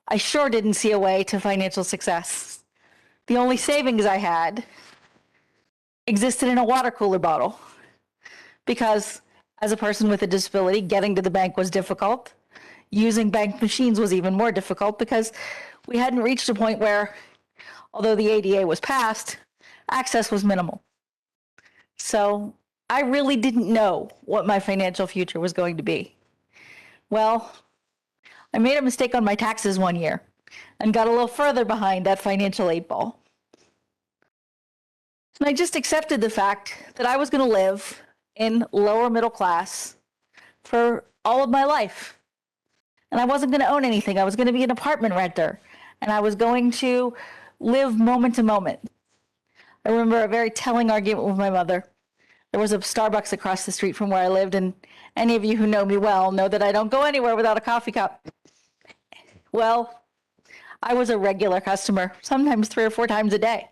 I sure didn't see a way to financial success. The only savings I had existed in a water cooler bottle because as a person with a disability, getting to the bank was difficult. Using bank machines was even more difficult because we hadn't reached a point where, although the ADA was passed, access was minimal. So I really didn't know what my financial future was going to be. Well, I made a mistake on my taxes one year and got a little further behind that financial 8 ball. And I just accepted the fact that I was going to live in lower middle class for all of my life. And I wasn't going to own anything. I was going to be an apartment renter, and I was going to live moment to moment. I remember a very telling argument with my mother. There was a Starbucks across the street from where I lived, and any of you who know me well know that I don't go anywhere without a coffee cup. Well, I was a regular customer, sometimes 3 or 4 times a day.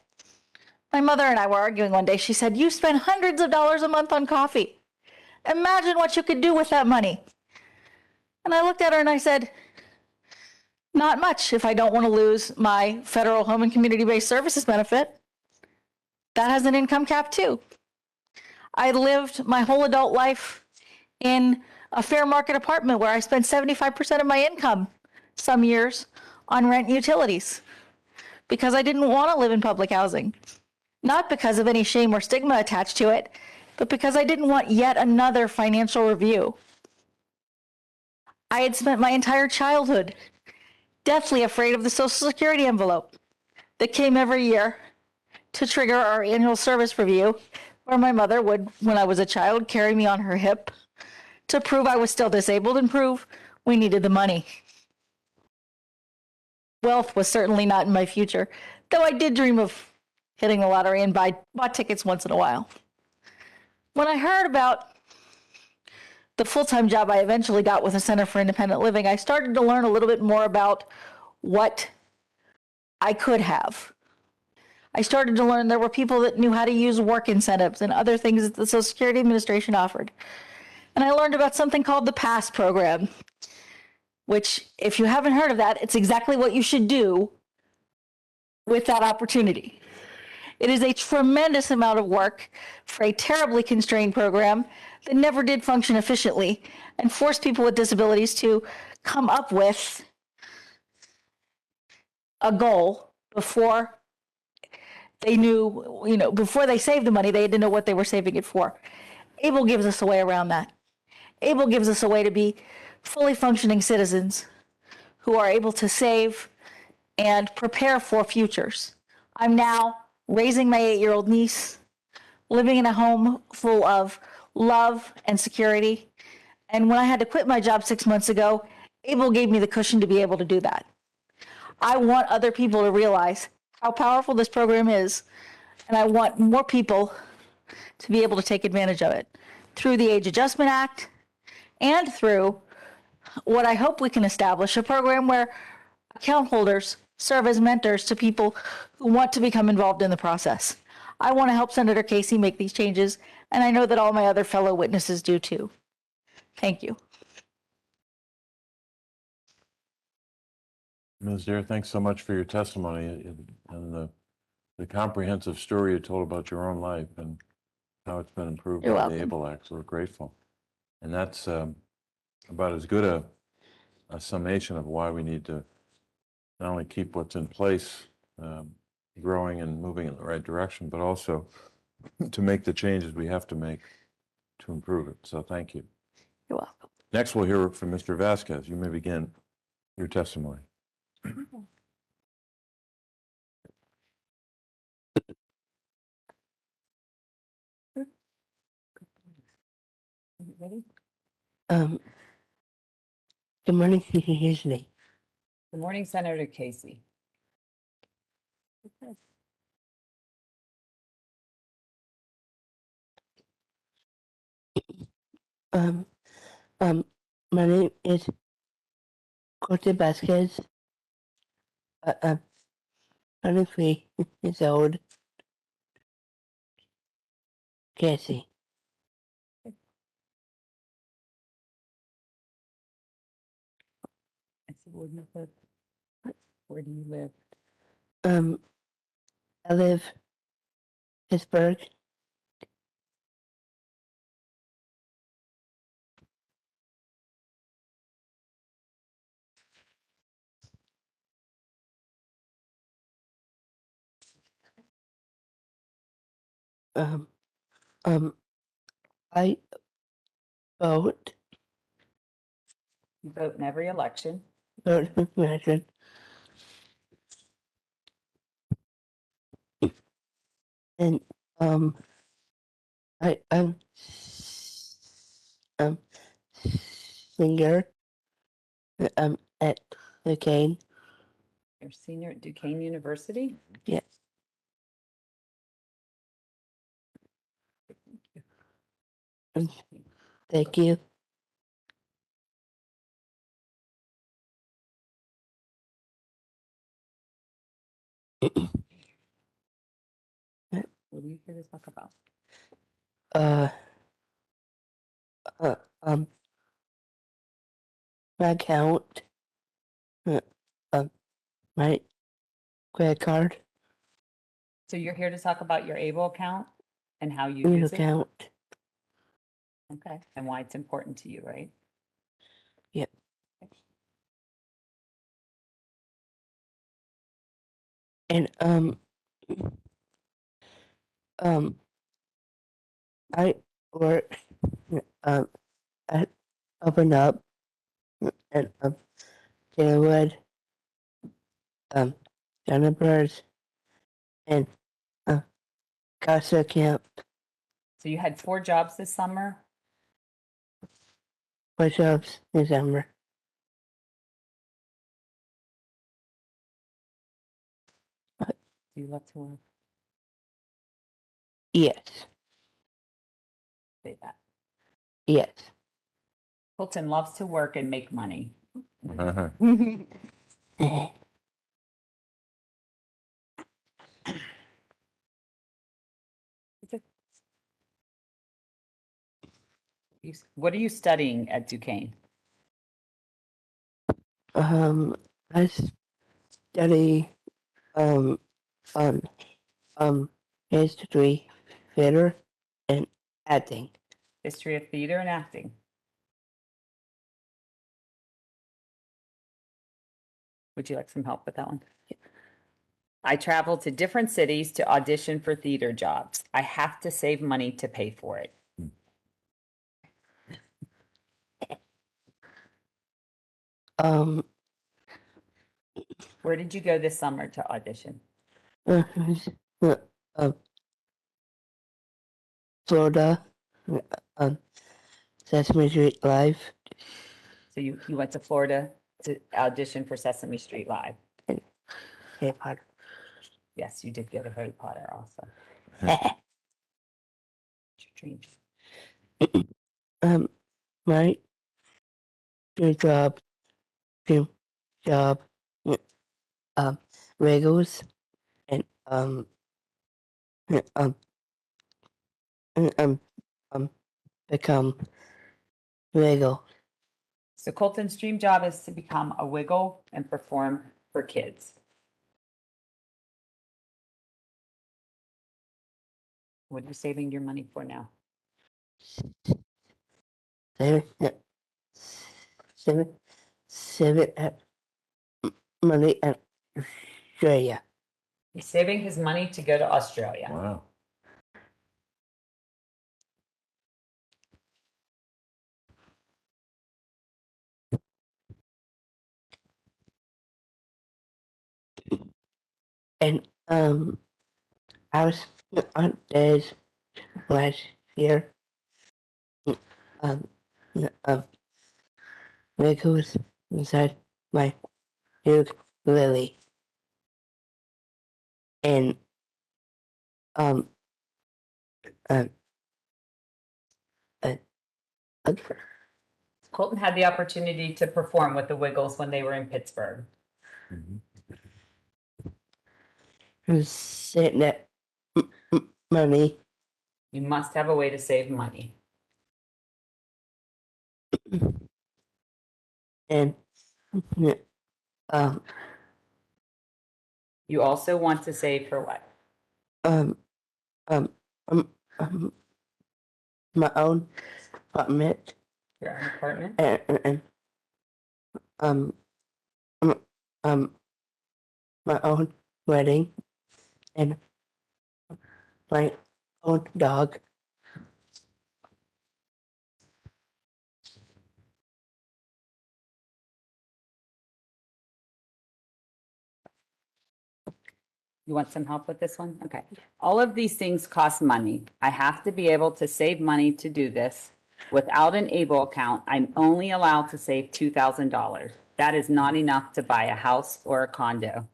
My mother and I were arguing one day. She said, "You spend hundreds of dollars a month on coffee. Imagine what you could do with that money." And I looked at her and I said, "Not much if I don't want to lose my federal home and community-based services benefit. That has an income cap too." I lived my whole adult life in a fair market apartment where I spent 75% of my income some years on rent and utilities because I didn't want to live in public housing. Not because of any shame or stigma attached to it, but because I didn't want yet another financial review. I had spent my entire childhood deathly afraid of the Social Security envelope that came every year to trigger our annual service review, where my mother would, when I was a child, carry me on her hip to prove I was still disabled and prove we needed the money. Wealth was certainly not in my future, though I did dream of hitting the lottery and bought tickets once in a while. When I heard about the full-time job I eventually got with the Center for Independent Living, I started to learn a little bit more about what I could have. I started to learn there were people that knew how to use work incentives and other things that the Social Security Administration offered. And I learned about something called the PASS program, which, if you haven't heard of that, it's exactly what you should do with that opportunity. It is a tremendous amount of work for a terribly constrained program that never did function efficiently and forced people with disabilities to come up with a goal before they knew, before they saved the money, they had to know what they were saving it for. ABLE gives us a way around that. ABLE gives us a way to be fully functioning citizens who are able to save and prepare for futures. I'm now raising my 8-year-old niece, living in a home full of love and security. And when I had to quit my job 6 months ago, ABLE gave me the cushion to be able to do that. I want other people to realize how powerful this program is, and I want more people to be able to take advantage of it through the Age Adjustment Act and through what I hope we can establish, a program where account holders serve as mentors to people who want to become involved in the process. I want to help Senator Casey make these changes, and I know that all my other fellow witnesses do too. Thank you. Ms. Dare, thanks so much for your testimony and the comprehensive story you told about your own life and how it's been improved You're by welcome. the ABLE Act. So we're grateful. And that's about as good a summation of why we need to not only keep what's in place growing and moving in the right direction, but also to make the changes we have to make to improve it. So thank you. You're welcome. Next, we'll hear from Mr. Vasquez. You may begin your testimony. Ready? Good morning, Senator Usually. Good morning, Senator Casey. My name is Corte Vasquez. I'm 23 years old. Casey. I see board member Where do you live? I live Pittsburgh. Um, um, I vote, You vote in every election. vote for president. And, I'm um, singer, at the Kane. You're senior at Duquesne University? Yes. Thank you. What are you here to talk about? Uh, uh, um, my account, uh, um, my credit card, So you're here to talk about your ABLE account and how you new use it? account. Okay, and why it's important to you, right? Yep. And, I work, um, at Open Up, and, Taylorwood, Jennifer's, and, Casa Camp, So you had 4 jobs this summer? push-ups, December. Do you love to work? Yes, Say that. yes. Colton loves to work and make money. What are you studying at Duquesne? I study, um, um, history, theater, and acting. History of theater and acting. Would you like some help with that one? I travel to different cities to audition for theater jobs. I have to save money to pay for it. Um, Where did you go this summer to audition? uh, uh, Florida, um, Sesame Street Live, So you went to Florida to audition for Sesame Street Live. Harry Potter. Yes, you did go to Harry Potter also. What's your dream? My dream job, dream job, Regals, and, um, and, become Regal. So Colton's dream job is to become a wiggle and perform for kids. What are you saving your money for now? Seven at money at Australia. He's saving his money to go to Australia. Wow. And, I was on days last year. Um, um, Regals inside my ukulele. And, um, um, uh, Colton had the opportunity to perform with the Wiggles when they were in Pittsburgh. Mhm. sitting at money. You must have a way to save money. And, um, You also want to save for what? Um, um, um, um, my own apartment Your own apartment? and um, um, um, my own wedding and my own dog. You want some help with this one? Okay. All of these things cost money. I have to be able to save money to do this. Without an ABLE account, I'm only allowed to save $2,000. That is not enough to buy a house or a condo.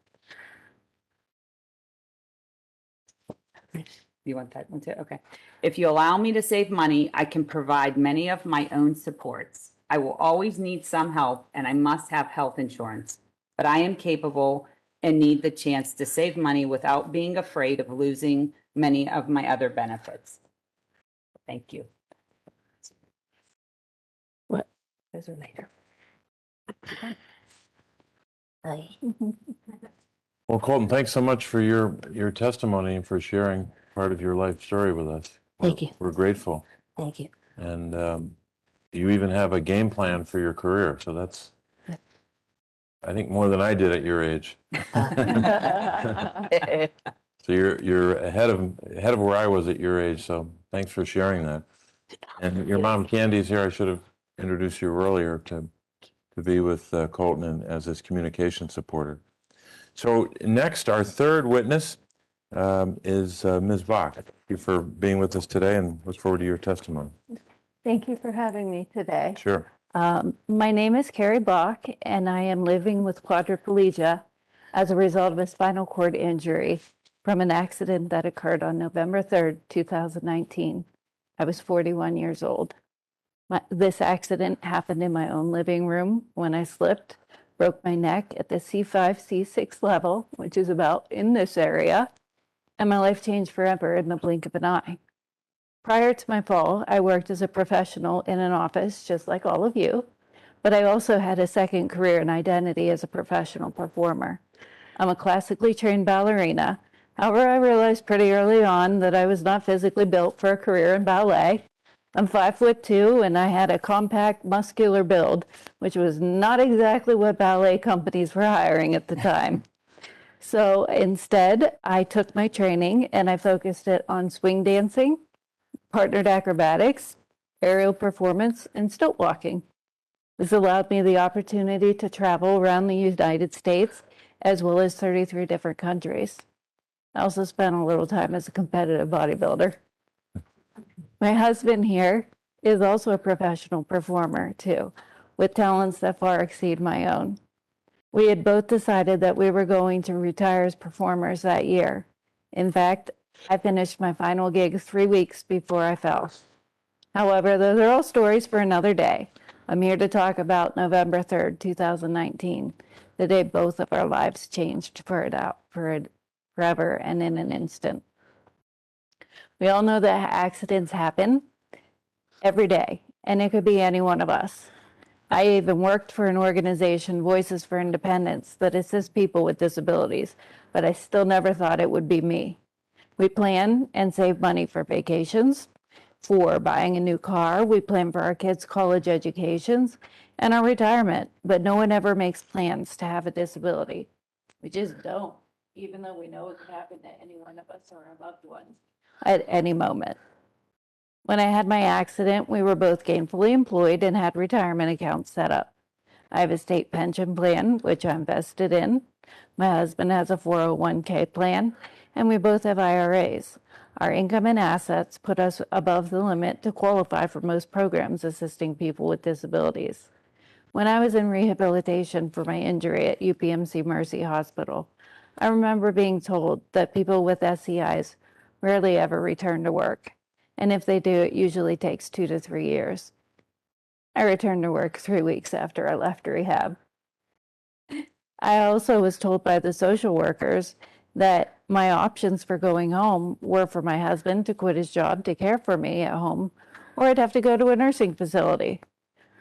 You want that one too? Okay. If you allow me to save money, I can provide many of my own supports. I will always need some help and I must have health insurance, but I am capable and need the chance to save money without being afraid of losing many of my other benefits. Thank you. What? Those are later. Well, Colton, thanks so much for your testimony and for sharing part of your life story with us. Thank you. We're grateful. Thank you. And you even have a game plan for your career. So that's, I think, more than I did at your age. So you're ahead of where I was at your age. So thanks for sharing that. And your mom Candy's here. I should have introduced you earlier to be with Colton and as his communication supporter. So next, our third witness is Ms. Bach. Thank you for being with us today and look forward to your testimony. Thank you for having me today. Sure. My name is Carrie Bach, and I am living with quadriplegia as a result of a spinal cord injury from an accident that occurred on November 3rd, 2019. I was 41 years old. This accident happened in my own living room when I slipped, broke my neck at the C5, C6 level, which is about in this area, and my life changed forever in the blink of an eye. Prior to my fall, I worked as a professional in an office, just like all of you, but I also had a second career and identity as a professional performer. I'm a classically trained ballerina. However, I realized pretty early on that I was not physically built for a career in ballet. I'm 5'2", and I had a compact, muscular build, which was not exactly what ballet companies were hiring at the time. So instead, I took my training and I focused it on swing dancing, partnered acrobatics, aerial performance, and stilt walking. This allowed me the opportunity to travel around the United States as well as 33 different countries. I also spent a little time as a competitive bodybuilder. My husband here is also a professional performer too, with talents that far exceed my own. We had both decided that we were going to retire as performers that year. In fact, I finished my final gig 3 weeks before I fell. However, those are all stories for another day. I'm here to talk about November 3rd, 2019, the day both of our lives changed forever and in an instant. We all know that accidents happen every day, and it could be any one of us. I even worked for an organization, Voices for Independence, that assists people with disabilities, but I still never thought it would be me. We plan and save money for vacations, for buying a new car. We plan for our kids' college educations and our retirement, but no one ever makes plans to have a disability. We just don't, even though we know it could happen to any one of us or our loved ones at any moment. When I had my accident, we were both gainfully employed and had retirement accounts set up. I have a state pension plan, which I'm vested in. My husband has a 401k plan, and we both have IRAs. Our income and assets put us above the limit to qualify for most programs assisting people with disabilities. When I was in rehabilitation for my injury at UPMC Mercy Hospital, I remember being told that people with SCIs rarely ever return to work. And if they do, it usually takes 2 to 3 years. I returned to work 3 weeks after I left rehab. I also was told by the social workers that my options for going home were for my husband to quit his job to care for me at home, or I'd have to go to a nursing facility.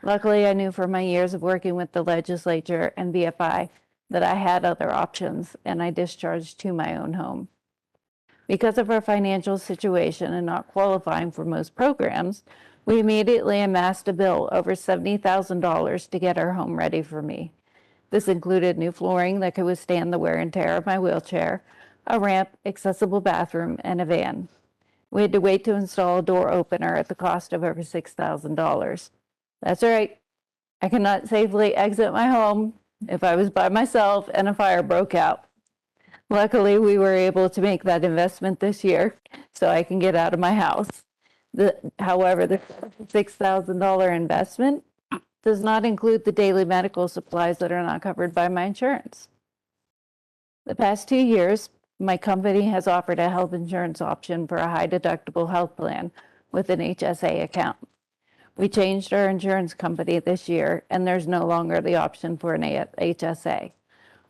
Luckily, I knew from my years of working with the legislature and VFI that I had other options, and I discharged to my own home. Because of our financial situation and not qualifying for most programs, we immediately amassed a bill over $70,000 to get our home ready for me. This included new flooring that could withstand the wear and tear of my wheelchair, a ramp, accessible bathroom, and a van. We had to wait to install a door opener at the cost of over $6,000. That's right. I could not safely exit my home if I was by myself and a fire broke out. Luckily, we were able to make that investment this year so I can get out of my house. However, the $6,000 investment does not include the daily medical supplies that are not covered by my insurance. The past 2 years, my company has offered a health insurance option for a high deductible health plan with an HSA account. We changed our insurance company this year, and there's no longer the option for an HSA.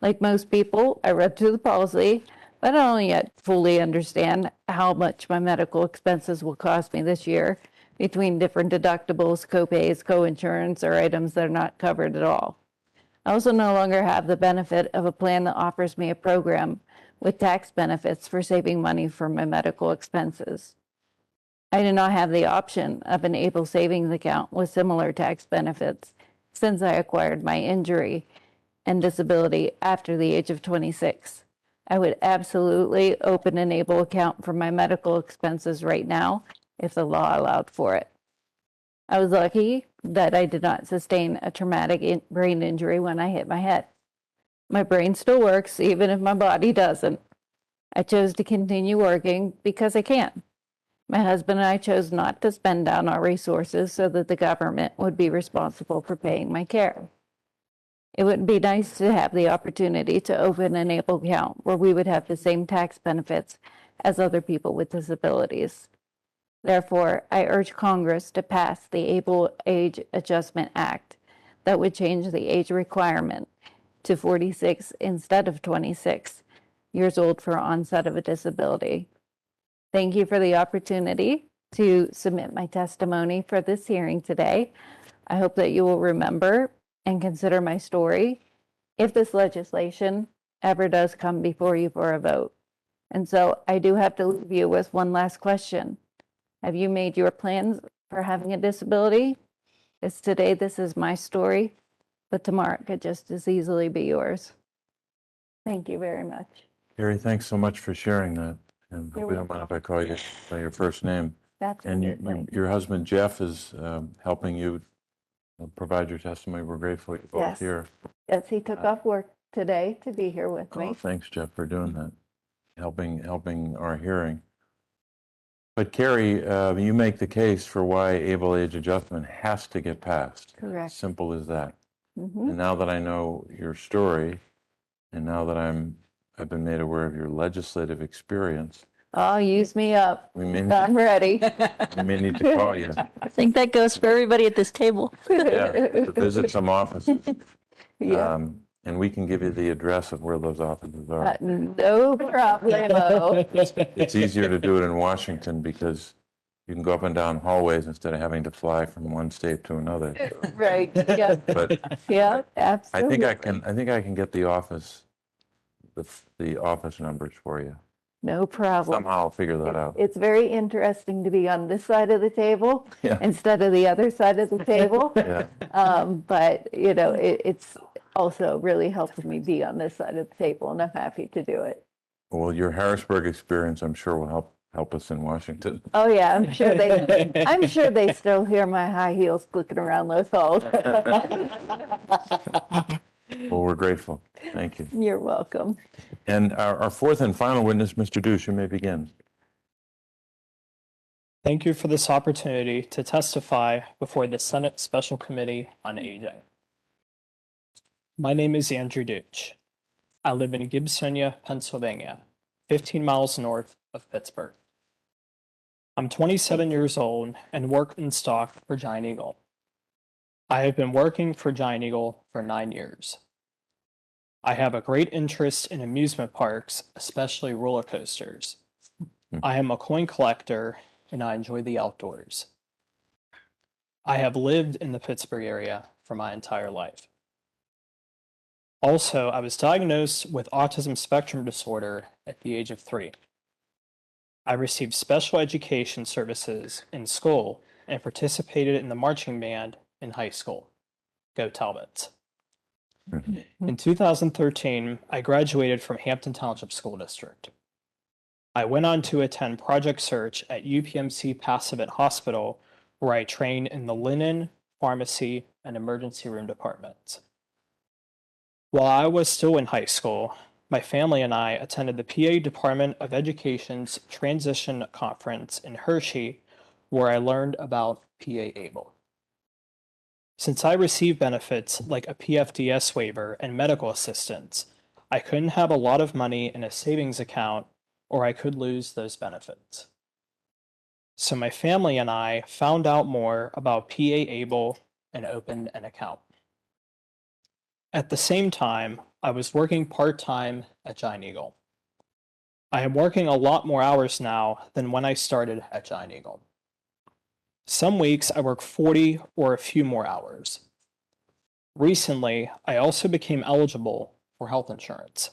Like most people, I read through the policy, but I don't yet fully understand how much my medical expenses will cost me this year between different deductibles, copays, co-insurance, or items that are not covered at all. I also no longer have the benefit of a plan that offers me a program with tax benefits for saving money for my medical expenses. I do not have the option of an Able savings account with similar tax benefits since I acquired my injury and disability after the age of 26. I would absolutely open an Able account for my medical expenses right now if the law allowed for it. I was lucky that I did not sustain a traumatic brain injury when I hit my head. My brain still works even if my body doesn't. I chose to continue working because I can. My husband and I chose not to spend down our resources so that the government would be responsible for paying my care. It would be nice to have the opportunity to open an Able account where we would have the same tax benefits as other people with disabilities. Therefore, I urge Congress to pass the Able Age Adjustment Act that would change the age requirement to 46 instead of 26 years old for onset of a disability. Thank you for the opportunity to submit my testimony for this hearing today. I hope that you will remember and consider my story if this legislation ever does come before you for a vote. And so I do have to leave you with one last question. Have you made your plans for having a disability? Because today this is my story, but tomorrow it could just as easily be yours. Thank you very much. Carrie, thanks so much for sharing that. And You're we don't mind if I call you by your first name. That's And absolutely. your husband Jeff is helping you provide your testimony. We're grateful you're both Yes. here. Yes, he took off work today to be here with Oh, me. thanks, Jeff, for doing that, helping our hearing. But Carrie, you make the case for why able age adjustment has to get passed. Correct. Simple as that. Mhm. And now that I know your story, and now that I've been made aware of your legislative experience, Oh, use me up. we may, I'm ready. we may need to call you. I think that goes for everybody at this table. Yeah, to visit some offices. Yeah, And we can give you the address of where those offices are. no problemo. It's easier to do it in Washington because you can go up and down hallways instead of having to fly from one state to another. Right, yeah, But yeah, I absolutely. think I can get the office numbers for you. No problem. Somehow I'll figure that out. It's very interesting to be on this side of the table Yeah. instead of the other side of the table. Yeah. But, you know, it's also really helped me be on this side of the table, and I'm happy to do it. Well, your Harrisburg experience, I'm sure, will help us in Washington. Oh, yeah, I'm sure they still hear my high heels clicking around those halls. Well, we're grateful. Thank you. You're welcome. And our fourth and final witness, Mr. Douche, you may begin. Thank you for this opportunity to testify before the Senate Special Committee on Aging. My name is Andrew Deutsch. I live in Gibsonia, Pennsylvania, 15 miles north of Pittsburgh. I'm 27 years old and work in stock for Giant Eagle. I have been working for Giant Eagle for 9 years. I have a great interest in amusement parks, especially roller coasters. I am a coin collector and I enjoy the outdoors. I have lived in the Pittsburgh area for my entire life. Also, I was diagnosed with autism spectrum disorder at the age of 3. I received special education services in school and participated in the marching band in high school. Go Talbots. In 2013, I graduated from Hampton Township School District. I went on to attend Project Search at UPMC Passavant Hospital, where I trained in the linen, pharmacy, and emergency room departments. While I was still in high school, my family and I attended the PA Department of Education's Transition Conference in Hershey, where I learned about PA Able. Since I received benefits like a PFDS waiver and medical assistance, I couldn't have a lot of money in a savings account or I could lose those benefits. So my family and I found out more about PA Able and opened an account. At the same time, I was working part-time at Giant Eagle. I am working a lot more hours now than when I started at Giant Eagle. Some weeks I work 40 or a few more hours. Recently, I also became eligible for health insurance.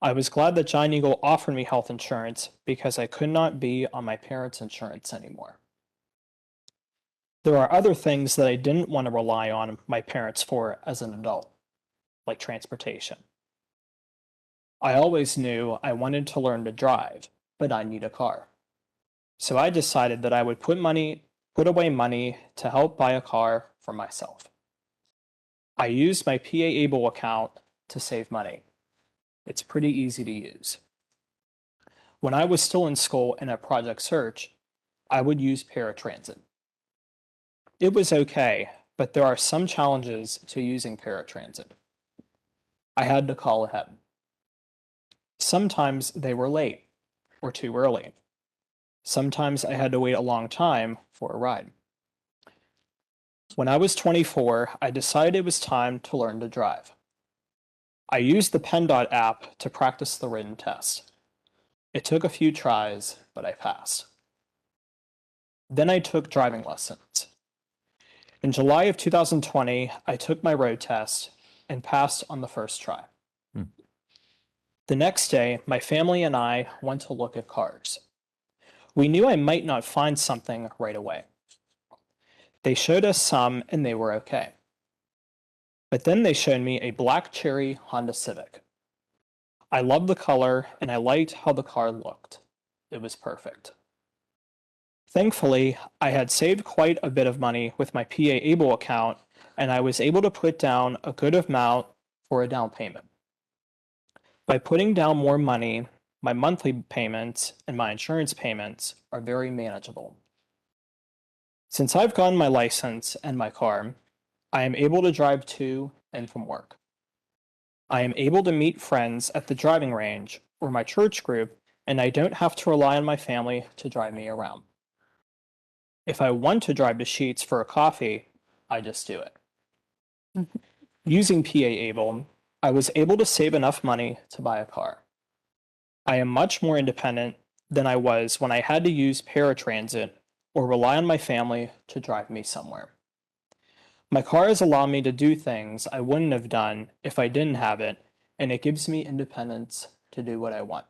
I was glad that Giant Eagle offered me health insurance because I could not be on my parents' insurance anymore. There are other things that I didn't want to rely on my parents for as an adult, like transportation. I always knew I wanted to learn to drive, but I need a car. So I decided that I would put away money to help buy a car for myself. I used my PA Able account to save money. It's pretty easy to use. When I was still in school and at Project Search, I would use paratransit. It was okay, but there are some challenges to using paratransit. I had to call ahead. Sometimes they were late or too early. Sometimes I had to wait a long time for a ride. When I was 24, I decided it was time to learn to drive. I used the PennDOT app to practice the written test. It took a few tries, but I passed. Then I took driving lessons. In July of 2020, I took my road test and passed on the first try. The next day, my family and I went to look at cars. We knew I might not find something right away. They showed us some and they were okay. But then they showed me a black cherry Honda Civic. I loved the color and I liked how the car looked. It was perfect. Thankfully, I had saved quite a bit of money with my PA Able account, and I was able to put down a good amount for a down payment. By putting down more money, my monthly payments and my insurance payments are very manageable. Since I've gotten my license and my car, I am able to drive to and from work. I am able to meet friends at the driving range or my church group, and I don't have to rely on my family to drive me around. If I want to drive to Sheetz for a coffee, I just do it. Using PA Able, I was able to save enough money to buy a car. I am much more independent than I was when I had to use paratransit or rely on my family to drive me somewhere. My car has allowed me to do things I wouldn't have done if I didn't have it, and it gives me independence to do what I want.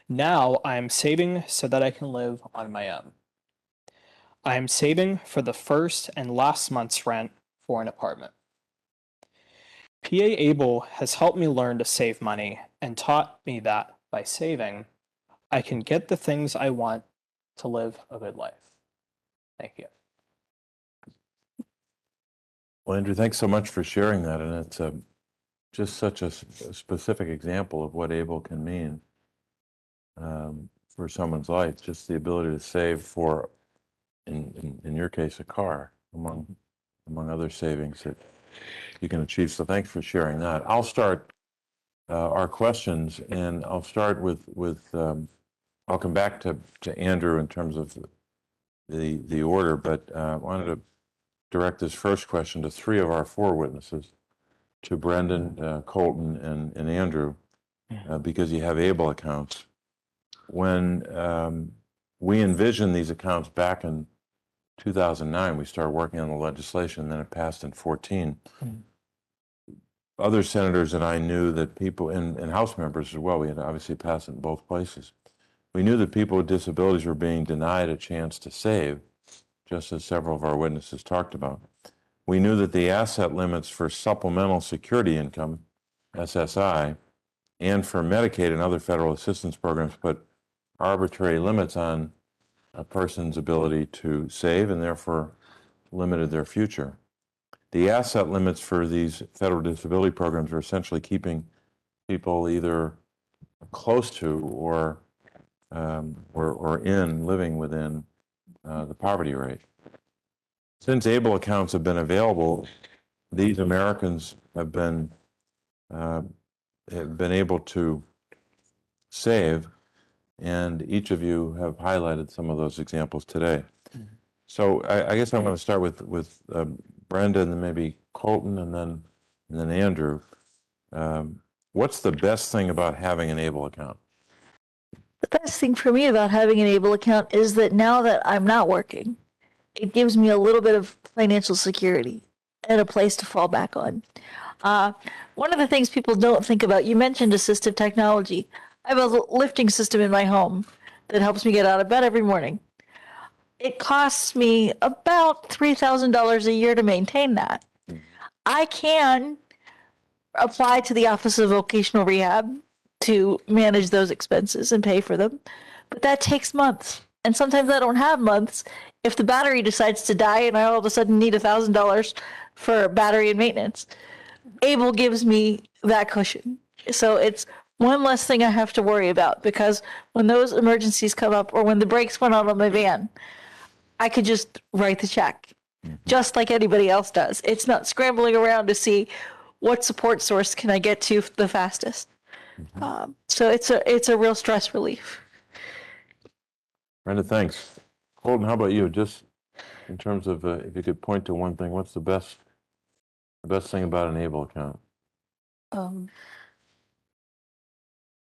Now I am saving so that I can live on my own. I am saving for the first and last month's rent for an apartment. PA Able has helped me learn to save money and taught me that by saving, I can get the things I want to live a good life. Thank you. Well, Andrew, thanks so much for sharing that. And it's just such a specific example of what able can mean for someone's life. Just the ability to save for, in your case, a car, among other savings that you can achieve. So thanks for sharing that. I'll start our questions, and I'll start with I'll come back to Andrew in terms of the order, but I wanted to direct this first question to 3 of our 4 witnesses, to Brendan, Colton, and Andrew, because you have ABLE accounts. When we envisioned these accounts back in 2009, we started working on the legislation, and then it passed in 14. other senators and I knew that people, and House members as well, we had obviously passed it in both places. We knew that people with disabilities were being denied a chance to save, just as several of our witnesses talked about. We knew that the asset limits for supplemental security income, SSI, and for Medicaid and other federal assistance programs put arbitrary limits on a person's ability to save and therefore limited their future. The asset limits for these federal disability programs are essentially keeping people either close to or living within the poverty rate. Since ABLE accounts have been available, these Americans have been able to save, and each of you have highlighted some of those examples today. So I guess I'm going to start with Brenda, and then maybe Colton, and then Andrew. What's the best thing about having an ABLE account? The best thing for me about having an ABLE account is that now that I'm not working, it gives me a little bit of financial security and a place to fall back on. One of the things people don't think about, you mentioned assistive technology. I have a lifting system in my home that helps me get out of bed every morning. It costs me about $3,000 a year to maintain that. I can apply to the Office of Vocational Rehab to manage those expenses and pay for them, but that takes months. And sometimes I don't have months if the battery decides to die and I all of a sudden need $1,000 for battery and maintenance. ABLE gives me that cushion. So it's one less thing I have to worry about, because when those emergencies come up or when the brakes went out on my van, I could just write the check, just like anybody else does. It's not scrambling around to see what support source can I get to the fastest. So it's a real stress relief. Brenda, thanks. Colton, how about you? Just in terms of if you could point to one thing, what's the best thing about an ABLE account?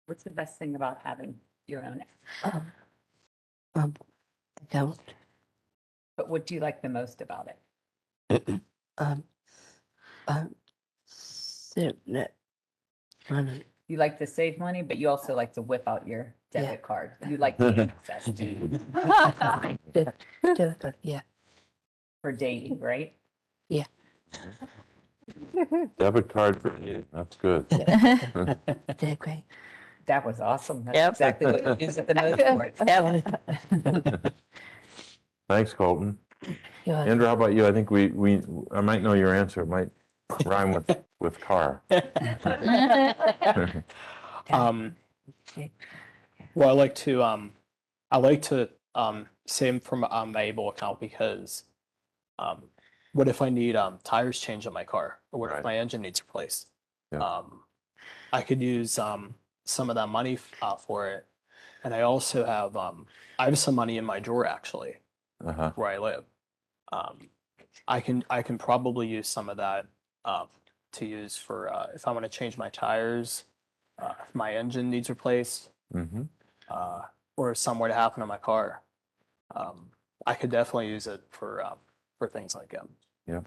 What's the best thing about having your own? Account. But what do you like the most about it? Running. You like to save money, but you also like to whip out your debit card. You like the access to Yeah. for dating, right? Debit card for you. That's good. They're great. That was awesome. That's Yep. exactly what you use at the most for. Thanks, Colton. You're welcome. Andrew, how about you? I think I might know your answer. It might rhyme with car. Well, I like to save from my ABLE account because what if I need tires changed on my car, or what Right. if my engine needs replaced? Yeah. I could use some of that money for it, and I also have I have some money in my drawer actually Uh-huh. where I live. I can probably use some of that to use for if I want to change my tires, if my engine needs replaced, Mm-hmm. or if something were to happen to my car. I could definitely use it for things like that. Yeah.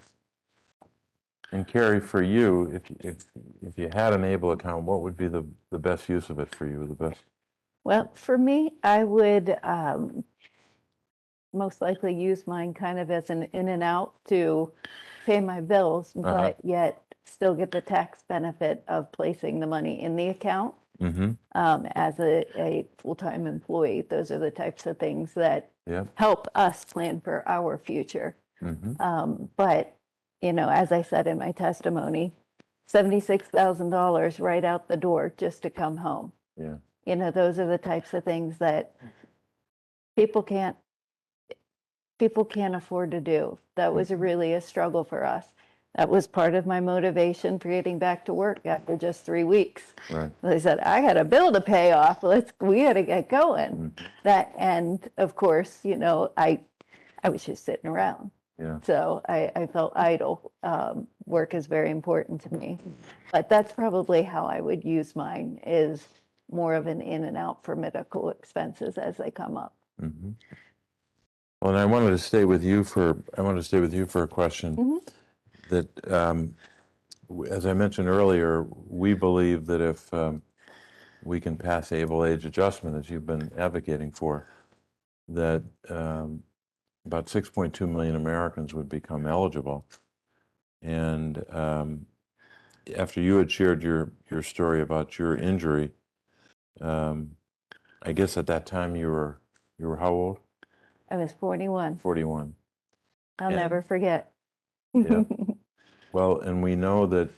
And Carrie, for you, if you had an ABLE account, what would be the best use of it for you? The best. Well, for me, I would most likely use mine kind of as an in and out to pay my bills, but yet still get the tax benefit of placing the money in the account. Mm-hmm. As a full-time employee. Those are the types of things that Yep. help us plan for our future. Mm-hmm. But, you know, as I said in my testimony, $76,000 right out the door just to come home. Yeah. You know, those are the types of things that people can't afford to do. That was really a struggle for us. That was part of my motivation for getting back to work after just 3 weeks. Right. They said, I got a bill to pay off. We got to get going. And of course, you know, I was just sitting around. Yeah. So I felt idle. Work is very important to me. But that's probably how I would use mine, is more of an in and out for medical expenses as they come up. Mm-hmm. Well, and I wanted to stay with you for a question that as I mentioned earlier, we believe that if we can pass able age adjustment, as you've been advocating for, that about 6.2 million Americans would become eligible. And after you had shared your story about your injury, I guess at that time you were how old? I was 41. 41. I'll Yeah. never forget. Yeah. Well, and we know that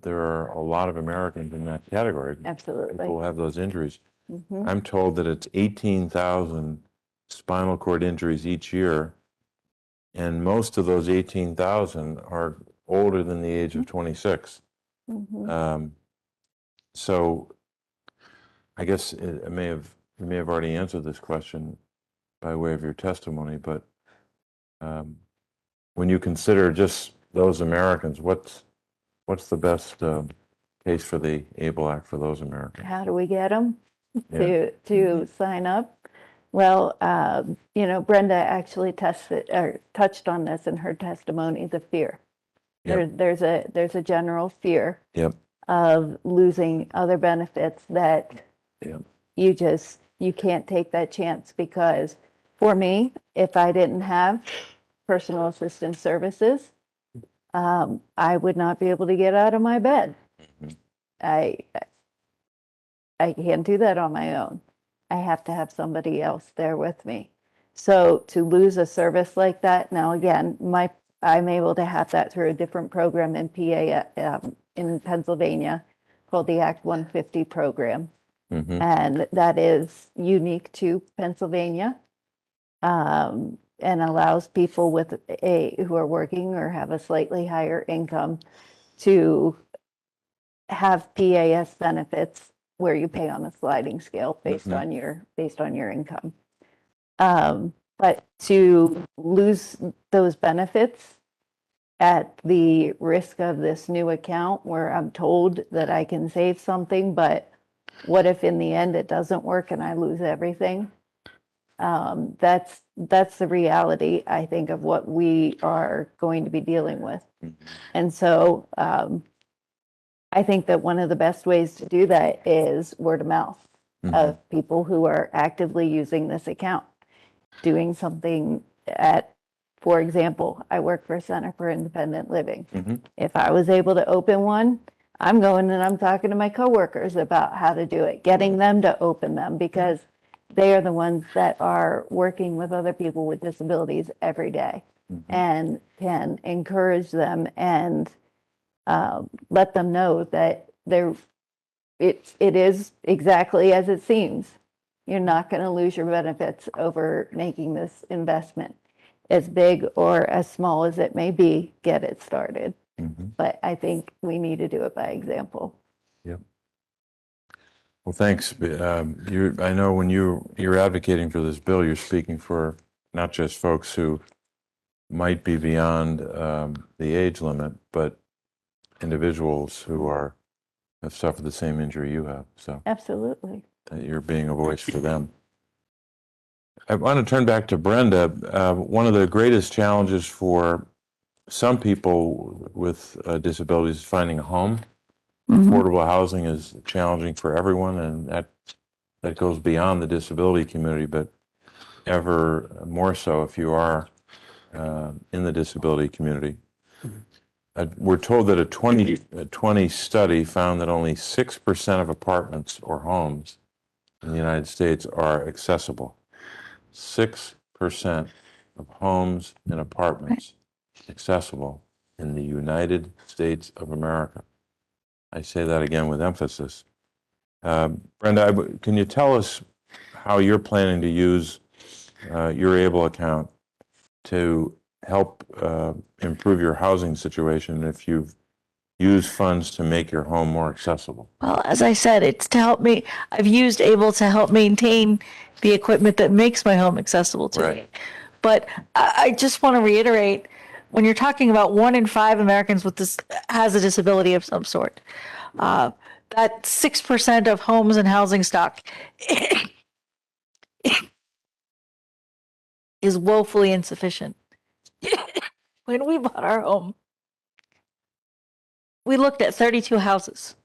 there are a lot of Americans in that category. Absolutely. People who have those injuries. Mhm. I'm told that it's 18,000 spinal cord injuries each year, and most of those 18,000 are older than the age of 26. Mhm. So I guess you may have already answered this question by way of your testimony, but when you consider just those Americans, what's the best case for the ABLE Act for those Americans? How do we get them Yeah. to sign up? Well, Brenda actually touched on this in her testimony, the fear. Yep. There's a general fear Yep. of losing other benefits that Yep. you can't take that chance, because for me, if I didn't have personal assistance services, I would not be able to get out of my bed. Mhm. I can't do that on my own. I have to have somebody else there with me. So to lose a service like that, now again, I'm able to have that through a different program in PA, in Pennsylvania, called the Act 150 program. Mhm. And that is unique to Pennsylvania, and allows people who are working or have a slightly higher income to have PAS benefits where you pay on a sliding scale based Mhm. on your income. But to lose those benefits at the risk of this new account where I'm told that I can save something, but what if in the end it doesn't work and I lose everything? That's the reality, I think, of what we are going to be dealing with. Mhm. And so I think that one of the best ways to do that is word of mouth Mhm. of people who are actively using this account, doing something for example, I work for Center for Independent Living. Mhm. If I was able to open one, I'm going and I'm talking to my coworkers about how to do it, getting them to open them, because they are the ones that are working with other people with disabilities every day Mhm. and can encourage them and let them know that it is exactly as it seems. You're not going to lose your benefits over making this investment. As big or as small as it may be, get it started. Mhm. But I think we need to do it by example. Yep. Well, thanks. I know when you're advocating for this bill, you're speaking for not just folks who might be beyond the age limit, but individuals who have suffered the same injury you have. So Absolutely. you're being a voice for them. I want to turn back to Brenda. One of the greatest challenges for some people with disabilities is finding a home. Affordable housing is challenging for everyone, and that goes beyond the disability community, but ever more so if you are in the disability community. We're told that a 2020 study found that only 6% of apartments or homes in the United States are accessible. 6% of homes and apartments accessible in the United States of America. I say that again with emphasis. Brenda, can you tell us how you're planning to use your ABLE account to help improve your housing situation if you've used funds to make your home more accessible? Well, as I said, it's to help me. I've used Able to help maintain the equipment that makes my home accessible to me. Right. But I just want to reiterate, when you're talking about 1 in 5 Americans with this has a disability of some sort, that 6% of homes and housing stock is woefully insufficient. When we bought our home, we looked at 32 houses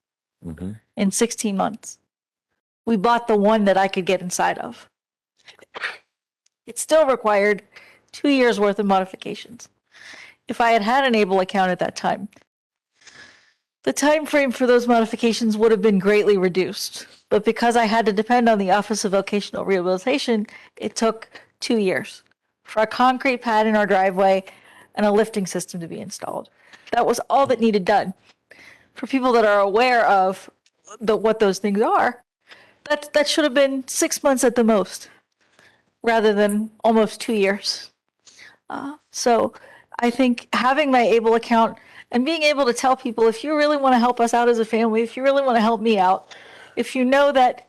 Mhm. in 16 months. We bought the one that I could get inside of. It still required 2 years worth of modifications. If I had had an ABLE account at that time, the time frame for those modifications would have been greatly reduced. But because I had to depend on the Office of Vocational Rehabilitation, it took 2 years for a concrete pad in our driveway and a lifting system to be installed. That was all that needed done. For people that are aware of what those things are, that should have been 6 months at the most, rather than almost 2 years. So I think having my ABLE account and being able to tell people, if you really want to help us out as a family, if you really want to help me out, if you know that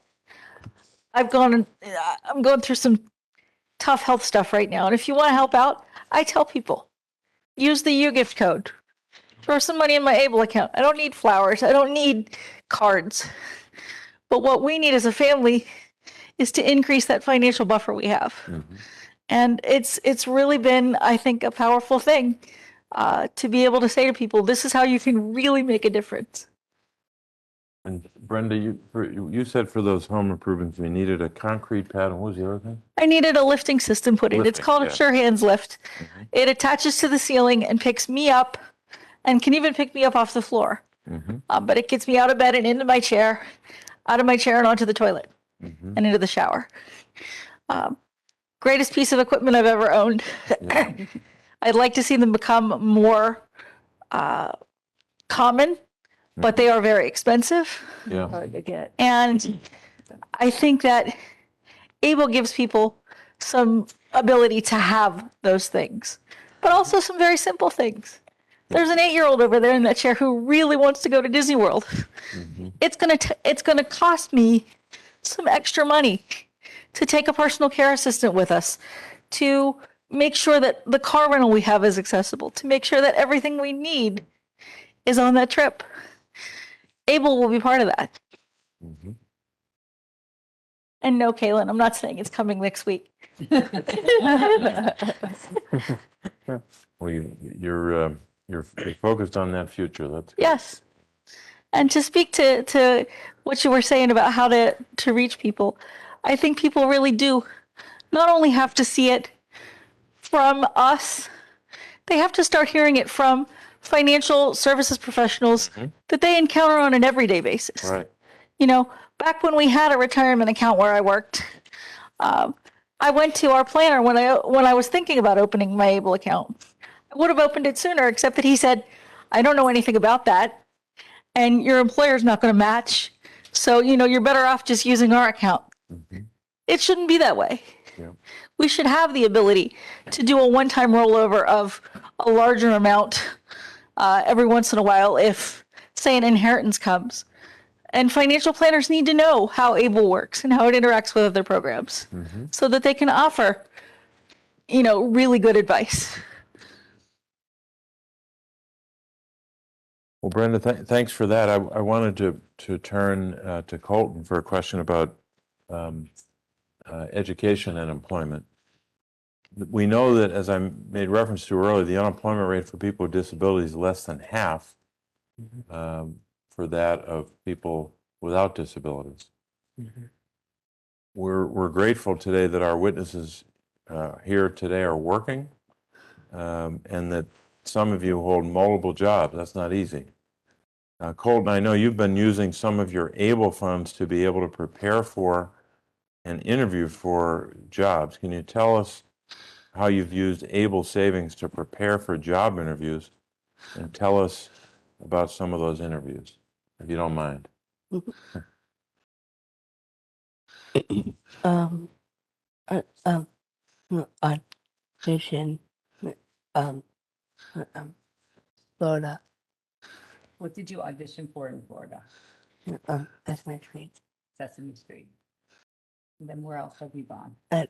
I'm going through some tough health stuff right now, and if you want to help out, I tell people, use the UGift code. Throw some money in my ABLE account. I don't need flowers. I don't need cards. But what we need as a family is to increase that financial buffer we have. And it's really been, I think, a powerful thing to be able to say to people, this is how you can really make a difference. And Brenda, you said for those home improvements, we needed a concrete pad, and what was the other thing? I needed a lifting system put in. It's Lifting, called yeah. a Sure Hands lift. It attaches to the ceiling and picks me up and can even pick me up off the floor. But it gets me out of bed and into my chair, out of my chair and onto the toilet and into the shower. Greatest piece of equipment I've ever owned. I'd like to see them become more common, but they are very expensive. Yeah. Hard to get. And I think that ABLE gives people some ability to have those things, but also some very simple things. There's an 8-year-old over there in that chair who really wants to go to Disney World. It's gonna cost me some extra money to take a personal care assistant with us, to make sure that the car rental we have is accessible, to make sure that everything we need is on that trip. ABLE will be part of that. And no, Kaylin, I'm not saying it's coming next week. Well, you're focused on that future. That's good. Yes. And to speak to what you were saying about how to reach people, I think people really do not only have to see it from us, they have to start hearing it from financial services professionals that they encounter on an everyday basis. Right. You know, back when we had a retirement account where I worked, I went to our planner when I was thinking about opening my ABLE account. I would have opened it sooner, except that he said, I don't know anything about that, and your employer's not going to match. So, you're better off just using our account. It shouldn't be that way. Yeah. We should have the ability to do a one-time rollover of a larger amount every once in a while if, say, an inheritance comes. And financial planners need to know how ABLE works and how it interacts with other programs so that they can offer, really good advice. Well, Brenda, thanks for that. I wanted to turn to Colton for a question about education and employment. We know that, as I made reference to earlier, the unemployment rate for people with disabilities is less than half for that of people without disabilities. We're grateful today that our witnesses here today are working, and that some of you hold multiple jobs. That's not easy. Colton, I know you've been using some of your ABLE funds to be able to prepare for and interview for jobs. Can you tell us how you've used ABLE savings to prepare for job interviews, and tell us about some of those interviews, if you don't mind? Audition, Florida, What did you audition for in Florida? that's my street. Sesame Street. And then where else have you gone? At,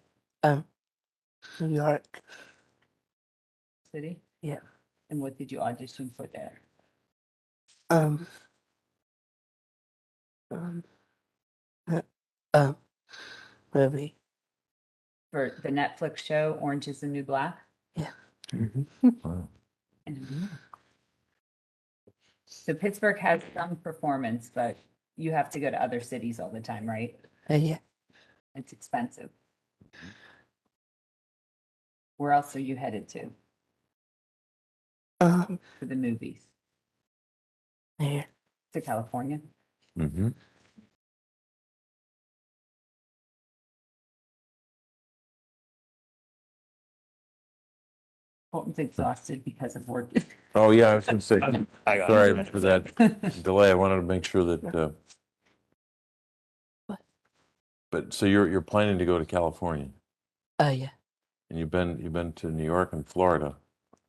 New York, City? yeah. And what did you audition for there? Um, movie, For the Netflix show Orange is the New Black? yeah. Wow. And So Pittsburgh has some performance, but you have to go to other cities all the time, right? Yeah. It's expensive. Where else are you headed to for the movies? There. To California? Mm-hmm. Colton's exhausted because of work. Oh, yeah, I was going to say, I got sorry it. for that delay. I wanted to make sure that, but so you're planning to go to California, Yeah. and you've been to New York and Florida.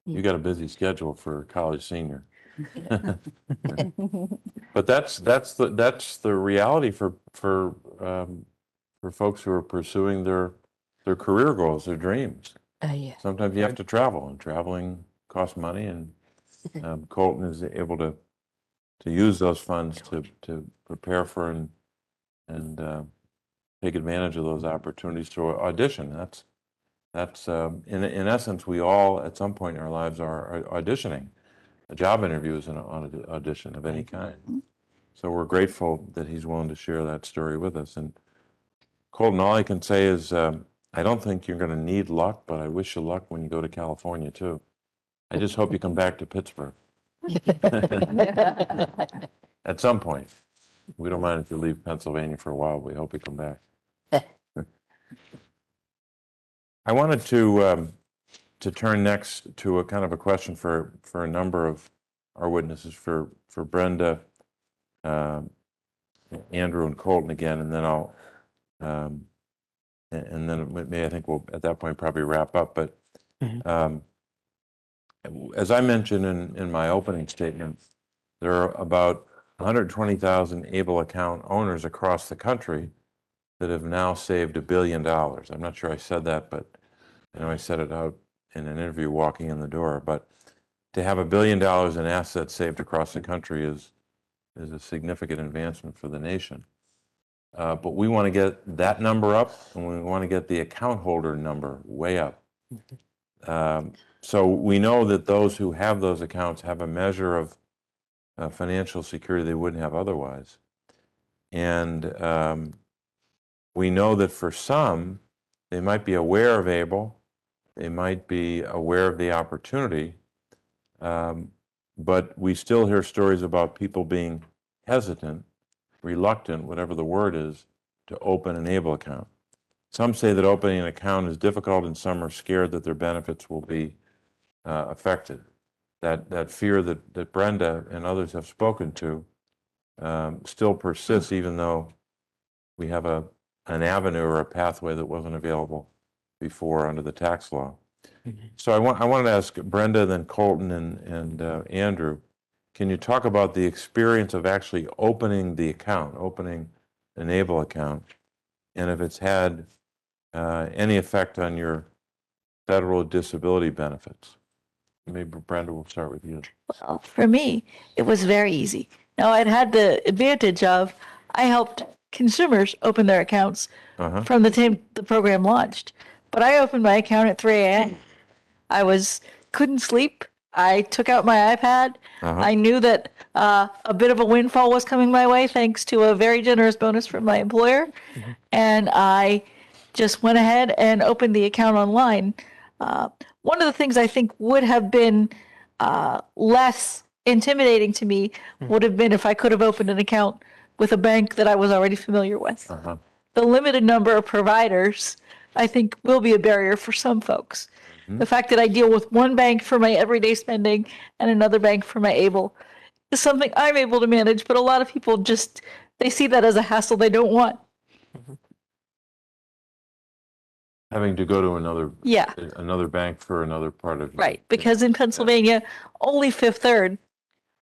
You got a busy schedule for a college senior. But that's the reality for folks who are pursuing their career goals, their dreams. Yeah. Sometimes you have to travel, and traveling costs money, and Colton is able to use those funds to prepare for and take advantage of those opportunities to audition. That's in essence, we all at some point in our lives are auditioning. A job interview is an audition of any kind. So we're grateful that he's willing to share that story with us. And Colton, all I can say is I don't think you're going to need luck, but I wish you luck when you go to California too. I just hope you come back to Pittsburgh at some point. We don't mind if you leave Pennsylvania for a while. We hope you come back. I wanted to turn next to a kind of a question for a number of our witnesses, for Brenda, Andrew, and Colton again, and then I'll and then I think we'll at that point probably wrap up. But as I mentioned in my opening statement, there are about 120,000 able account owners across the country that have now saved $1 billion. I'm not sure I said that, but I know I said it out in an interview walking in the door. But to have $1 billion in assets saved across the country is a significant advancement for the nation. But we want to get that number up, and we want to get the account holder number way up. So we know that those who have those accounts have a measure of financial security they wouldn't have otherwise. And we know that for some, they might be aware of ABLE, they might be aware of the opportunity, but we still hear stories about people being hesitant, reluctant, whatever the word is, to open an ABLE account. Some say that opening an account is difficult, and some are scared that their benefits will be affected. That fear that Brenda and others have spoken to still persists, even though we have an avenue or a pathway that wasn't available before under the tax law. So I wanted to ask Brenda, then Colton, and Andrew, can you talk about the experience of actually opening the account, opening an ABLE account, and if it's had any effect on your federal disability benefits? Maybe Brenda, we'll start with you. Well, for me, it was very easy. Now, I'd had the advantage of I helped consumers open their accounts from the time the program launched. But I opened my account at 3 a.m. Couldn't sleep. I took out my iPad. I knew that a bit of a windfall was coming my way thanks to a very generous bonus from my employer. And I just went ahead and opened the account online. One of the things I think would have been less intimidating to me would have been if I could have opened an account with a bank that I was already familiar with. The limited number of providers, I think, will be a barrier for some folks. The fact that I deal with one bank for my everyday spending and another bank for my ABLE is something I'm able to manage, but a lot of people they see that as a hassle they don't want. Having to go to Yeah. another bank for another part of Right, because in Pennsylvania, only Fifth Third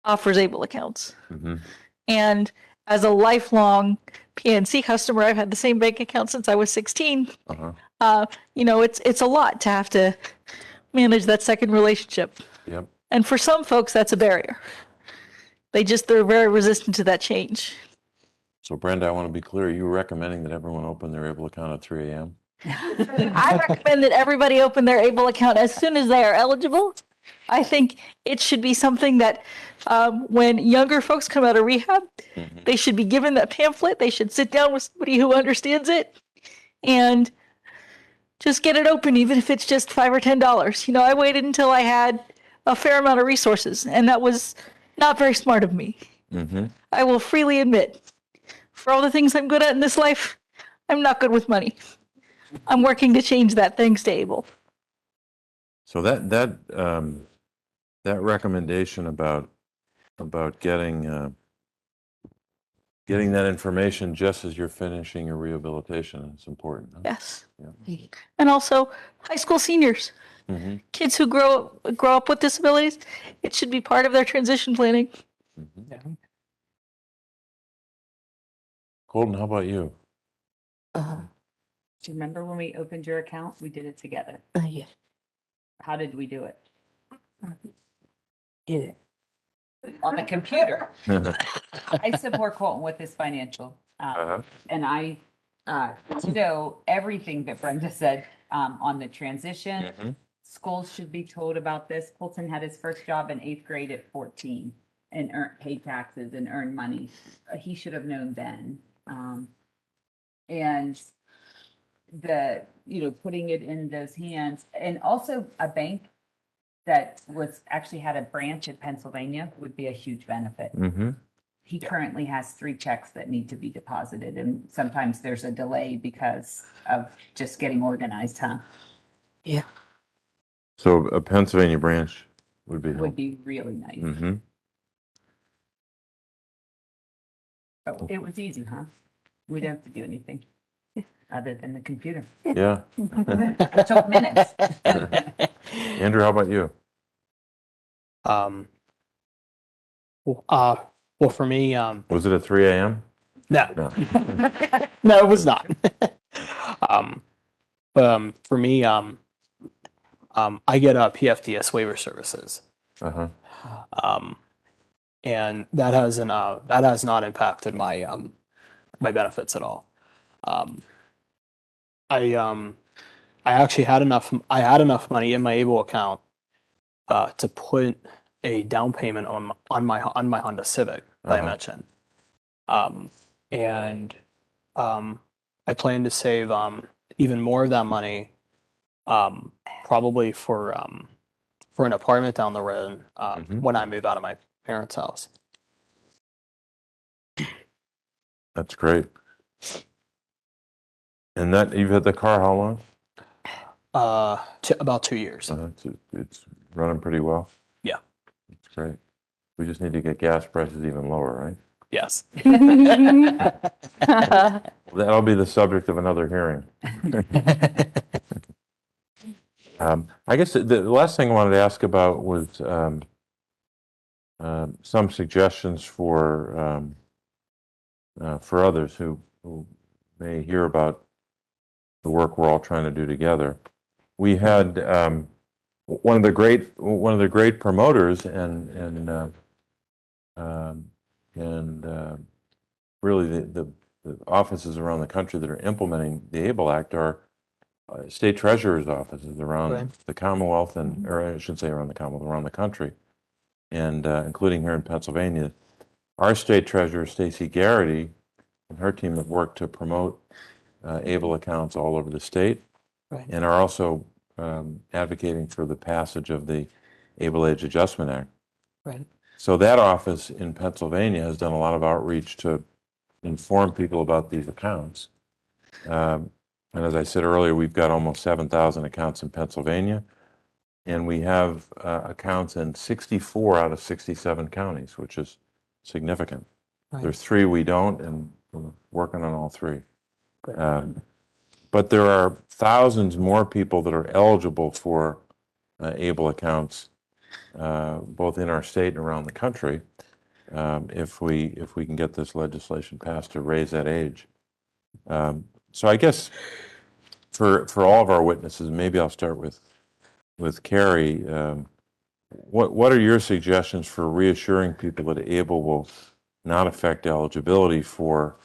offers ABLE accounts. And as a lifelong PNC customer, I've had the same bank account since I was 16. It's a lot to have to manage that second relationship. Yep. And for some folks, that's a barrier. They're very resistant to that change. So Brenda, I want to be clear. Are you recommending that everyone open their ABLE account at 3 a.m.? I recommend that everybody open their ABLE account as soon as they are eligible. I think it should be something that when younger folks come out of rehab, they should be given that pamphlet. They should sit down with somebody who understands it and just get it open, even if it's just $5 or $10. You know, I waited until I had a fair amount of resources, and that was not very smart of me. Mm-hmm. I will freely admit, for all the things I'm good at in this life, I'm not good with money. I'm working to change that thanks to Abel. So that recommendation about getting getting that information just as you're finishing your rehabilitation is important. Huh? Yes. Yeah. And also high school seniors, Mm-hmm. kids who grow up with disabilities, it should be part of their transition planning. Mm-hmm. Yeah. Colton, how about you? Uh, Do you remember when we opened your account? We did it together. yeah. How did we do it? Yeah. On the computer. I support Colton with his financial, Uh-huh. and I know everything that Brenda said on the transition. Mm-hmm. Schools should be told about this. Colton had his first job in 8th grade at 14 and paid taxes and earned money. He should have known then. And putting it in those hands, and also a bank that actually had a branch in Pennsylvania would be a huge benefit. Mm-hmm. He currently has 3 checks that need to be deposited, and sometimes there's a delay because of just getting organized, huh? Yeah. So a Pennsylvania branch would be Would helpful. be really nice. Mm-hmm. Oh, it was easy, huh? We didn't have to do anything other than the computer. Yeah. It took minutes. Andrew, how about you? Well, for me, Was it at 3 a.m.? no, No. no, it was not. For me, I get PFDS waiver services, Uh-huh. and that has not impacted my my benefits at all. I actually had enough. I had enough money in my Able account to put a down payment on my Honda Civic that I Uh-huh. mentioned, and I plan to save even more of that money, probably for an apartment down the road Mhm. when I move out of my parents' house. That's great. And that you've had the car how long? About 2 years. It's running pretty well. Yeah. It's great. We just need to get gas prices even lower, right? Yes. That'll be the subject of another hearing. I guess the last thing I wanted to ask about was some suggestions for others who may hear about the work we're all trying to do together. We had one of the great promoters and really the offices around the country that are implementing the ABLE Act are state treasurer's offices around Right. the Commonwealth or I should say around the Commonwealth, around the country, and including here in Pennsylvania. Our state treasurer, Stacey Garrity, and her team have worked to promote ABLE accounts all over the state, Right. and are also advocating for the passage of the ABLE Age Adjustment Act. Right. So that office in Pennsylvania has done a lot of outreach to inform people about these accounts. And as I said earlier, we've got almost 7,000 accounts in Pennsylvania, and we have accounts in 64 out of 67 counties, which is significant. Right. There's 3 we don't, and we're working on all 3. But there are thousands more people that are eligible for ABLE accounts, both in our state and around the country, if we can get this legislation passed to raise that age. So I guess for all of our witnesses, maybe I'll start with Carrie. What are your suggestions for reassuring people that ABLE will not affect eligibility for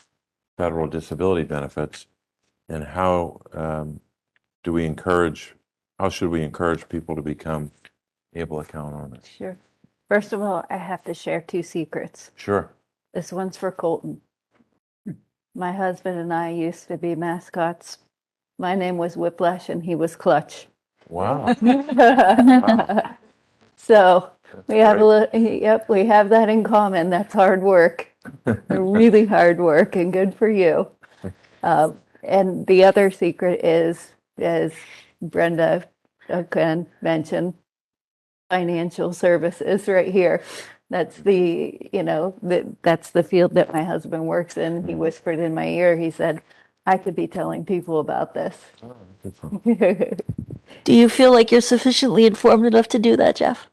federal disability benefits, and how should we encourage people to become able account owners? Sure. First of all, I have to share two secrets. Sure. This one's for Colton. My husband and I used to be mascots. My name was Whiplash and he was Clutch. Wow. So we have great. yep, we have that in common. That's hard work, really hard work, and good for you. And the other secret is, as Brenda again mentioned, financial services right here. That's that's the field that my husband works in. He whispered in my ear, he said, I could be telling people about this. Do you feel like you're sufficiently informed enough to do that, Jeff?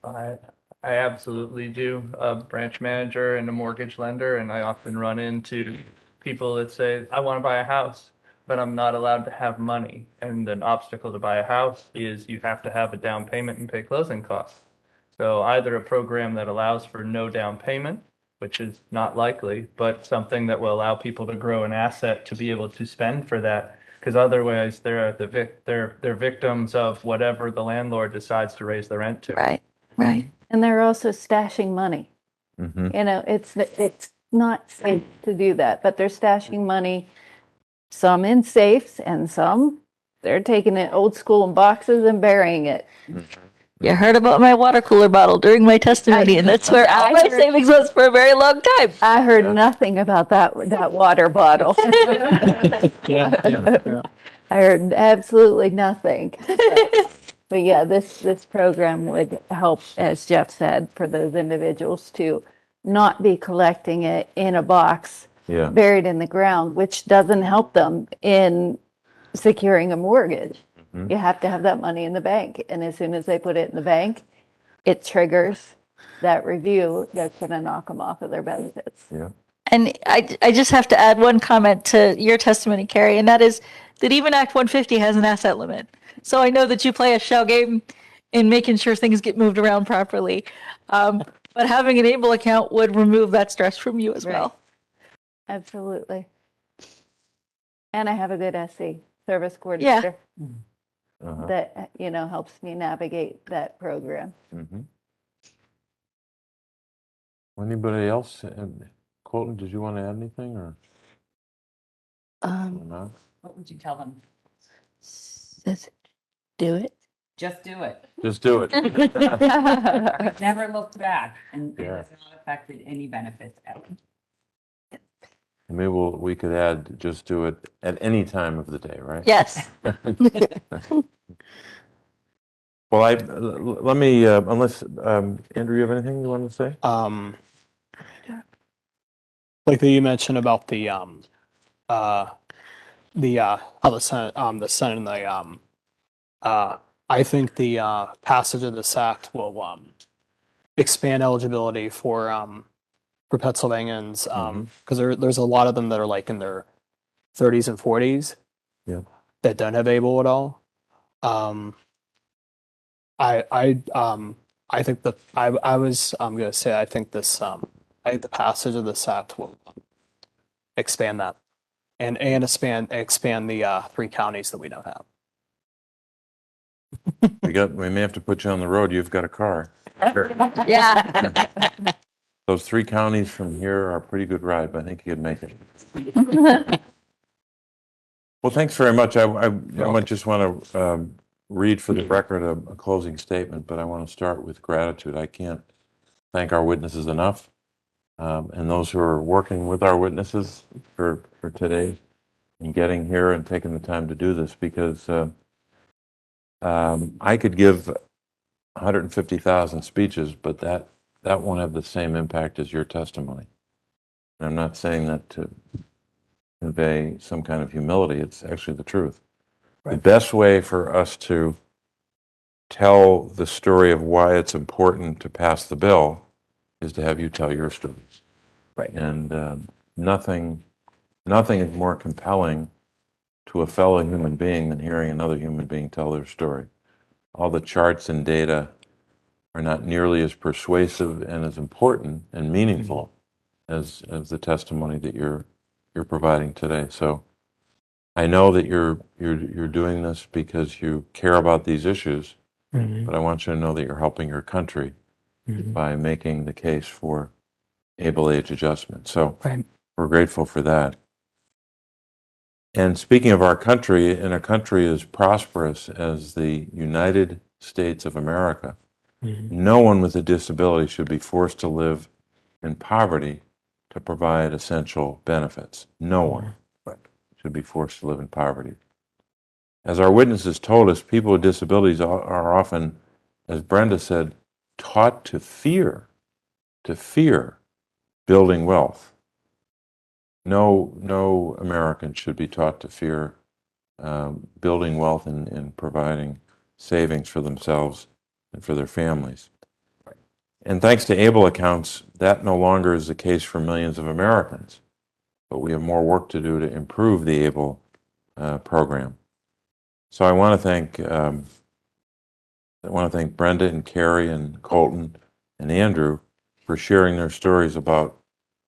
I I absolutely do. A branch manager and a mortgage lender, and I often run into people that say, I want to buy a house, but I'm not allowed to have money. And an obstacle to buy a house is you have to have a down payment and pay closing costs. So either a program that allows for no down payment, which is not likely, but something that will allow people to grow an asset to be able to spend for that. Because otherwise, they're victims of whatever the landlord decides to raise the rent to. Right, right. And they're also stashing money. Mm-hmm. You know, it's not safe to do that, but they're stashing money, some in safes and some they're taking it old school in boxes and burying it. You heard about my water cooler bottle during my testimony, and that's where all my savings was for a very long time. I heard nothing about that water bottle. Yeah. I heard absolutely nothing. But yeah, this program would help, as Jeff said, for those individuals to not be collecting it in a box Yeah. buried in the ground, which doesn't help them in securing a mortgage. Mhm. You have to have that money in the bank. And as soon as they put it in the bank, it triggers that review that's going to knock them off of their benefits. Yeah. And I just have to add one comment to your testimony, Carrie, and that is that even Act 150 has an asset limit. So I know that you play a shell game in making sure things get moved around properly. But having an ABLE account would remove that stress from you as well. Absolutely. And I have a good SC, service coordinator, Uh-huh. that, helps me navigate that program. Mm-hmm. Anybody else? Colton, did you want to add anything or not? What would you tell them? Let's do it. Just do it. Just do it. Never looked back, and it Yeah. has not affected any benefits ever. Maybe we could add, just do it at any time of the day, right? Yes. Well, let me, unless, Andrew, you have anything you want to say? Like that you mentioned about the how the Senate and I think the passage of this act will expand eligibility for Pennsylvanians because there's a lot of them that are like in their 30s and 40s Yeah. that don't have ABLE at all. I think that I'm gonna say I think this I think the passage of this act will expand that and expand the 3 counties that we don't have. We may have to put you on the road. You've got a car. Yeah. Those 3 counties from here are a pretty good ride, but I think you could make it. Well, thanks very much. I might just want to read for the record a closing statement, but I want to start with gratitude. I can't thank our witnesses enough, and those who are working with our witnesses for today and getting here and taking the time to do this, because I could give 150,000 speeches, but that won't have the same impact as your testimony. And I'm not saying that to convey some kind of humility. It's actually the truth. The best way for us to tell the story of why it's important to pass the bill is to have you tell your story. Right. And nothing is more compelling to a fellow human being than hearing another human being tell their story. All the charts and data are not nearly as persuasive and as important and meaningful as the testimony that you're providing today. So I know that you're doing this because you care about these issues, but I want you to know that you're helping your country by making the case for able age adjustment. So Right. we're grateful for that. And speaking of our country, in a country as prosperous as the United States of America, no one with a disability should be forced to live in poverty to provide essential benefits. No one should be forced to live in poverty. As our witnesses told us, people with disabilities are often, as Brenda said, taught to fear building wealth. No American should be taught to fear building wealth and providing savings for themselves and for their families. And thanks to ABLE accounts, that no longer is the case for millions of Americans. But we have more work to do to improve the ABLE program. So I want to thank Brenda and Carrie and Colton and Andrew for sharing their stories about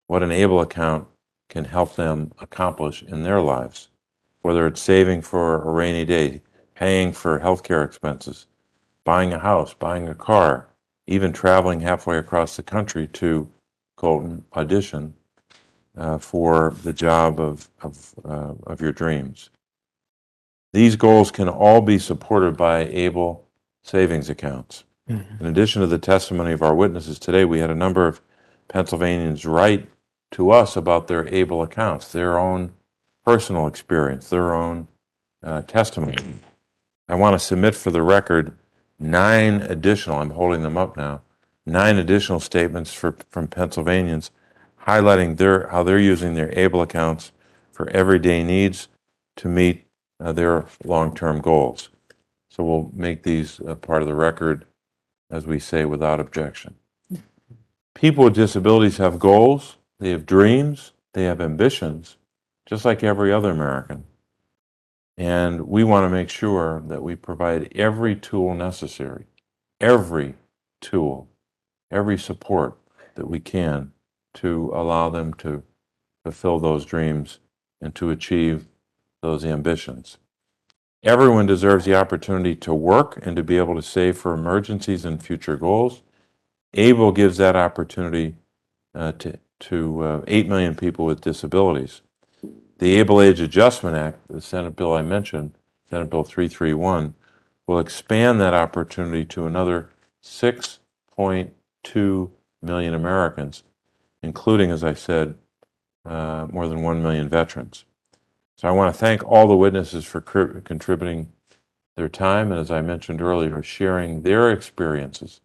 what an ABLE account can help them accomplish in their lives, whether it's saving for a rainy day, paying for healthcare expenses, buying a house, buying a car, even traveling halfway across the country to Colton audition for the job of your dreams. These goals can all be supported by ABLE savings accounts. In addition to the testimony of our witnesses today, we had a number of Pennsylvanians write to us about their ABLE accounts, their own personal experience, their own testimony. I want to submit for the record 9 additional, I'm holding them up now, 9 additional statements from Pennsylvanians highlighting how they're using their ABLE accounts for everyday needs to meet their long-term goals. So we'll make these part of the record, as we say, without objection. People with disabilities have goals, they have dreams, they have ambitions, just like every other American. And we want to make sure that we provide every tool necessary, every tool, every support that we can to allow them to fulfill those dreams and to achieve those ambitions. Everyone deserves the opportunity to work and to be able to save for emergencies and future goals. ABLE gives that opportunity to 8 million people with disabilities. The Able Age Adjustment Act, the Senate bill I mentioned, Senate Bill 331, will expand that opportunity to another 6.2 million Americans, including, as I said, more than 1 million veterans. So I want to thank all the witnesses for contributing their time, and as I mentioned earlier, sharing their experiences,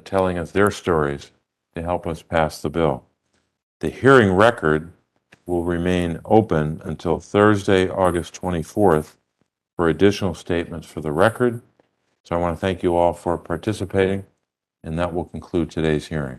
telling us their stories to help us pass the bill. The hearing record will remain open until Thursday, August 24th for additional statements for the record. So I want to thank you all for participating, and that will conclude today's hearing.